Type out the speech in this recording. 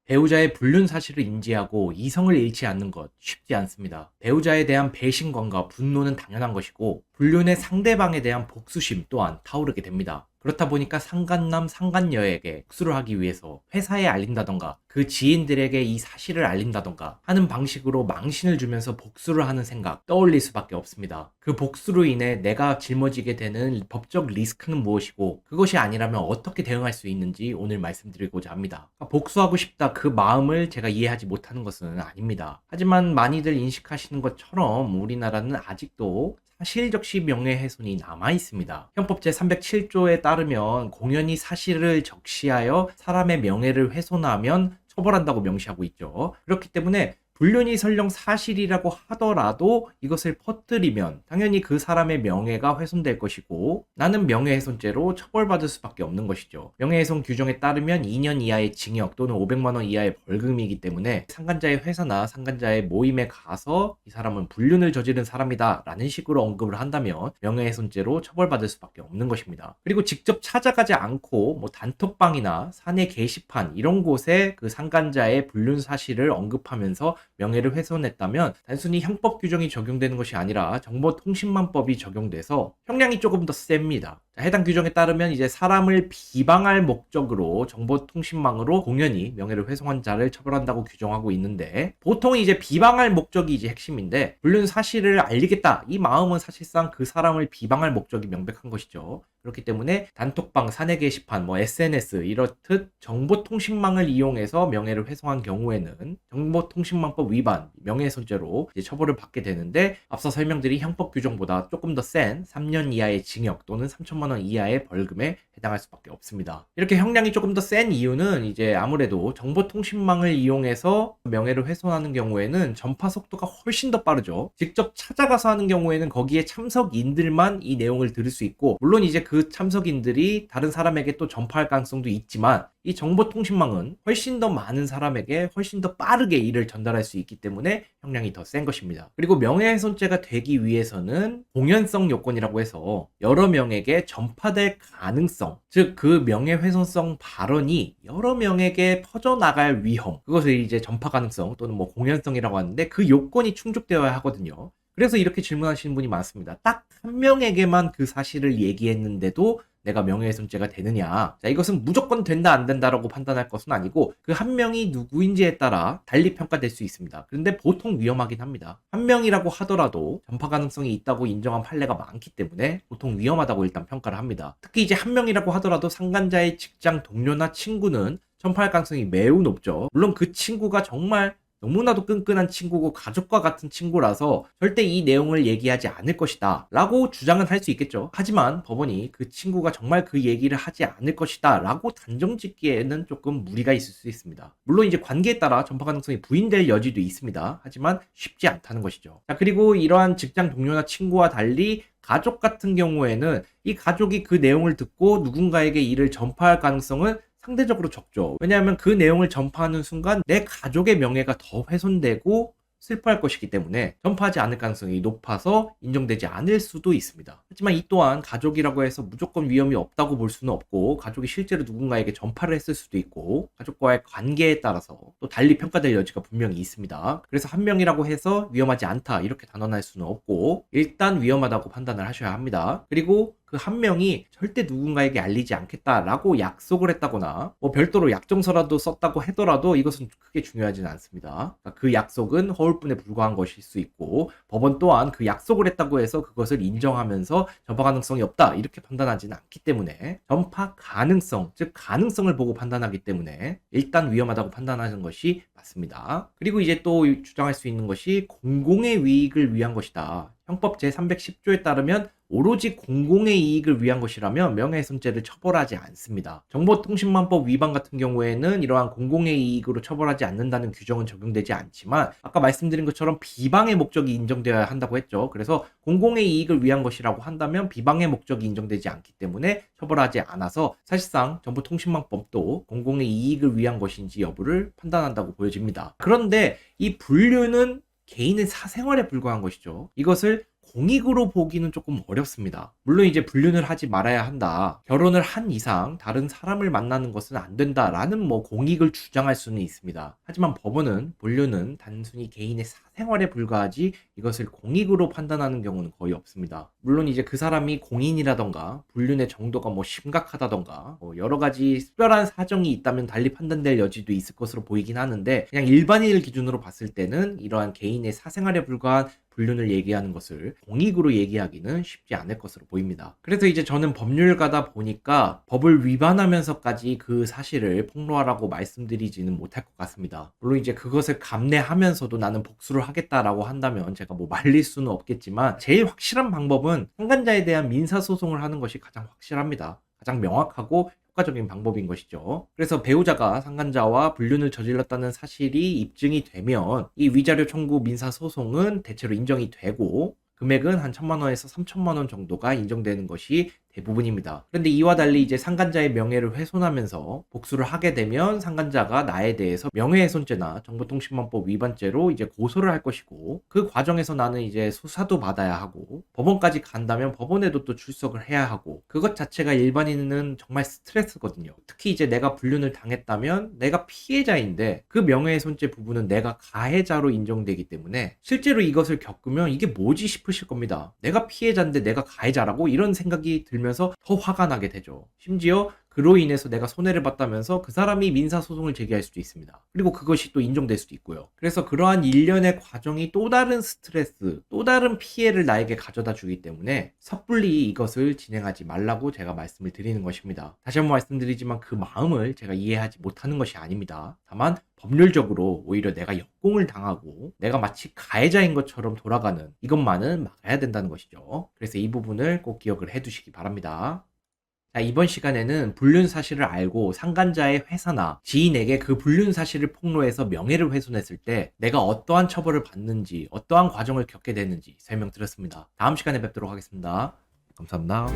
배우자의 불륜 사실을 인지하고 이성을 잃지 않는 것 쉽지 않습니다. 배우자에 대한 배신감과 분노는 당연한 것이고 불륜의 상대방에 대한 복수심 또한 타오르게 됩니다. 그렇다 보니까 상간남, 상간녀에게 복수를 하기 위해서 회사에 알린다던가 그 지인들에게 이 사실을 알린다던가 하는 방식으로 망신을 주면서 복수를 하는 생각 떠올릴 수밖에 없습니다. 그 복수로 인해 내가 짊어지게 되는 법적 리스크는 무엇이고 그것이 아니라면 어떻게 대응할 수 있는지 오늘 말씀드리고자 합니다. 복수하고 싶다 그 마음을 제가 이해하지 못하는 것은 아닙니다. 하지만 많이들 인식하시는 것처럼 우리나라는 아직도 사실적시 명예훼손이 남아 있습니다. 형법 제307조에 따르면 공연히 사실을 적시하여 사람의 명예를 훼손하면 처벌한다고 명시하고 있죠. 그렇기 때문에 불륜이 설령 사실이라고 하더라도 이것을 퍼뜨리면 당연히 그 사람의 명예가 훼손될 것이고 나는 명예훼손죄로 처벌받을 수밖에 없는 것이죠. 명예훼손 규정에 따르면 2년 이하의 징역 또는 500만 원 이하의 벌금이기 때문에 상간자의 회사나 상간자의 모임에 가서 이 사람은 불륜을 저지른 사람이다 라는 식으로 언급을 한다면 명예훼손죄로 처벌받을 수밖에 없는 것입니다. 그리고 직접 찾아가지 않고 단톡방이나 사내 게시판 이런 곳에 그 상간자의 불륜 사실을 언급하면서 명예를 훼손했다면 단순히 형법 규정이 적용되는 것이 아니라 정보통신망법이 적용돼서 형량이 조금 더 셉니다. 해당 규정에 따르면 이제 사람을 비방할 목적으로 정보통신망으로 공연히 명예를 훼손한 자를 처벌한다고 규정하고 있는데 보통 이제 비방할 목적이 이제 핵심인데 불륜 사실을 알리겠다 이 마음은 사실상 그 사람을 비방할 목적이 명백한 것이죠. 그렇기 때문에 단톡방, 사내 게시판, SNS 이렇듯 정보통신망을 이용해서 명예를 훼손한 경우에는 정보통신망법 위반, 명예훼손죄로 이제 처벌을 받게 되는데 앞서 설명드린 형법 규정보다 조금 더 센 3년 이하의 징역 또는 3천만 원 이하의 벌금에 해당할 수밖에 없습니다. 이렇게 형량이 조금 더 센 이유는 이제 아무래도 정보통신망을 이용해서 명예를 훼손하는 경우에는 전파 속도가 훨씬 더 빠르죠. 직접 찾아가서 하는 경우에는 거기에 참석인들만 이 내용을 들을 수 있고 물론 이제 그 참석인들이 다른 사람에게 또 전파할 가능성도 있지만 이 정보통신망은 훨씬 더 많은 사람에게 훨씬 더 빠르게 이를 전달할 수 있기 때문에 형량이 더 센 것입니다. 그리고 명예훼손죄가 되기 위해서는 공연성 요건이라고 해서 여러 명에게 전파될 가능성, 즉 그 명예훼손성 발언이 여러 명에게 퍼져나갈 위험, 그것을 이제 전파 가능성 또는 공연성이라고 하는데 그 요건이 충족되어야 하거든요. 그래서 이렇게 질문하시는 분이 많습니다. 딱 한 명에게만 그 사실을 얘기했는데도 내가 명예훼손죄가 되느냐. 자, 이것은 무조건 된다 안 된다라고 판단할 것은 아니고 그 한 명이 누구인지에 따라 달리 평가될 수 있습니다. 그런데 보통 위험하긴 합니다. 한 명이라고 하더라도 전파 가능성이 있다고 인정한 판례가 많기 때문에 보통 위험하다고 일단 평가를 합니다. 특히 이제 한 명이라고 하더라도 상간자의 직장 동료나 친구는 전파할 가능성이 매우 높죠. 물론 그 친구가 정말 너무나도 끈끈한 친구고 가족과 같은 친구라서 절대 이 내용을 얘기하지 않을 것이다 라고 주장은 할 수 있겠죠. 하지만 법원이 그 친구가 정말 그 얘기를 하지 않을 것이다 라고 단정 짓기에는 조금 무리가 있을 수 있습니다. 물론 이제 관계에 따라 전파 가능성이 부인될 여지도 있습니다. 하지만 쉽지 않다는 것이죠. 자, 그리고 이러한 직장 동료나 친구와 달리 가족 같은 경우에는 이 가족이 그 내용을 듣고 누군가에게 이를 전파할 가능성은 상대적으로 적죠. 왜냐하면 그 내용을 전파하는 순간 내 가족의 명예가 더 훼손되고 슬퍼할 것이기 때문에 전파하지 않을 가능성이 높아서 인정되지 않을 수도 있습니다. 하지만 이 또한 가족이라고 해서 무조건 위험이 없다고 볼 수는 없고 가족이 실제로 누군가에게 전파를 했을 수도 있고 가족과의 관계에 따라서 또 달리 평가될 여지가 분명히 있습니다. 그래서 한 명이라고 해서 위험하지 않다 이렇게 단언할 수는 없고 일단 위험하다고 판단을 하셔야 합니다. 그리고 그 한 명이 절대 누군가에게 알리지 않겠다라고 약속을 했다거나 별도로 약정서라도 썼다고 하더라도 이것은 크게 중요하지는 않습니다. 그러니까 그 약속은 허울뿐에 불과한 것일 수 있고 법원 또한 그 약속을 했다고 해서 그것을 인정하면서 전파 가능성이 없다 이렇게 판단하지는 않기 때문에 전파 가능성, 즉 가능성을 보고 판단하기 때문에 일단 위험하다고 판단하는 것이 맞습니다. 그리고 이제 또 주장할 수 있는 것이 공공의 이익을 위한 것이다. 형법 제310조에 따르면 오로지 공공의 이익을 위한 것이라면 명예훼손죄를 처벌하지 않습니다. 정보통신망법 위반 같은 경우에는 이러한 공공의 이익으로 처벌하지 않는다는 규정은 적용되지 않지만 아까 말씀드린 것처럼 비방의 목적이 인정되어야 한다고 했죠. 그래서 공공의 이익을 위한 것이라고 한다면 비방의 목적이 인정되지 않기 때문에 처벌하지 않아서 사실상 정보통신망법도 공공의 이익을 위한 것인지 여부를 판단한다고 보여집니다. 그런데 이 분류는 개인의 사생활에 불과한 것이죠. 이것을 공익으로 보기는 조금 어렵습니다. 물론 이제 불륜을 하지 말아야 한다. 결혼을 한 이상 다른 사람을 만나는 것은 안 된다라는 뭐 공익을 주장할 수는 있습니다. 하지만 법원은 불륜은 단순히 개인의 사생활에 불과하지 이것을 공익으로 판단하는 경우는 거의 없습니다. 물론 이제 그 사람이 공인이라던가 불륜의 정도가 뭐 심각하다던가 뭐 여러 가지 특별한 사정이 있다면 달리 판단될 여지도 있을 것으로 보이긴 하는데, 그냥 일반인을 기준으로 봤을 때는 이러한 개인의 사생활에 불과한 불륜을 얘기하는 것을 공익으로 얘기하기는 쉽지 않을 것으로 보입니다. 그래서 이제 저는 법률가다 보니까 법을 위반하면서까지 그 사실을 폭로하라고 말씀드리지는 못할 것 같습니다. 물론 이제 그것을 감내하면서도 나는 복수를 하겠다라고 한다면 제가 뭐 말릴 수는 없겠지만, 제일 확실한 방법은 상간자에 대한 민사소송을 하는 것이 가장 확실합니다. 가장 명확하고 효과적인 방법인 것이죠. 그래서 배우자가 상간자와 불륜을 저질렀다는 사실이 입증이 되면 이 위자료 청구 민사소송은 대체로 인정이 되고, 금액은 한 1,000만 원에서 3,000만 원 정도가 인정되는 것이 대부분입니다. 그런데 이와 달리 이제 상간자의 명예를 훼손하면서 복수를 하게 되면 상간자가 나에 대해서 명예훼손죄나 정보통신망법 위반죄로 이제 고소를 할 것이고, 그 과정에서 나는 이제 수사도 받아야 하고, 법원까지 간다면 법원에도 또 출석을 해야 하고, 그것 자체가 일반인은 정말 스트레스거든요. 특히 이제 내가 불륜을 당했다면 내가 피해자인데 그 명예훼손죄 부분은 내가 가해자로 인정되기 때문에 실제로 이것을 겪으면 이게 뭐지 싶으실 겁니다. 내가 피해자인데 내가 가해자라고? 이런 생각이 들면서 더 화가 나게 되죠. 심지어 그로 인해서 내가 손해를 봤다면서 그 사람이 민사소송을 제기할 수도 있습니다. 그리고 그것이 또 인정될 수도 있고요. 그래서 그러한 일련의 과정이 또 다른 스트레스, 또 다른 피해를 나에게 가져다 주기 때문에 섣불리 이것을 진행하지 말라고 제가 말씀을 드리는 것입니다. 다시 한번 말씀드리지만 그 마음을 제가 이해하지 못하는 것이 아닙니다. 다만 법률적으로 오히려 내가 역공을 당하고 내가 마치 가해자인 것처럼 돌아가는 이것만은 막아야 된다는 것이죠. 그래서 이 부분을 꼭 기억을 해두시기 바랍니다. 자, 이번 시간에는 불륜 사실을 알고 상간자의 회사나 지인에게 그 불륜 사실을 폭로해서 명예를 훼손했을 때 내가 어떠한 처벌을 받는지, 어떠한 과정을 겪게 되는지 설명드렸습니다. 다음 시간에 뵙도록 하겠습니다. 감사합니다.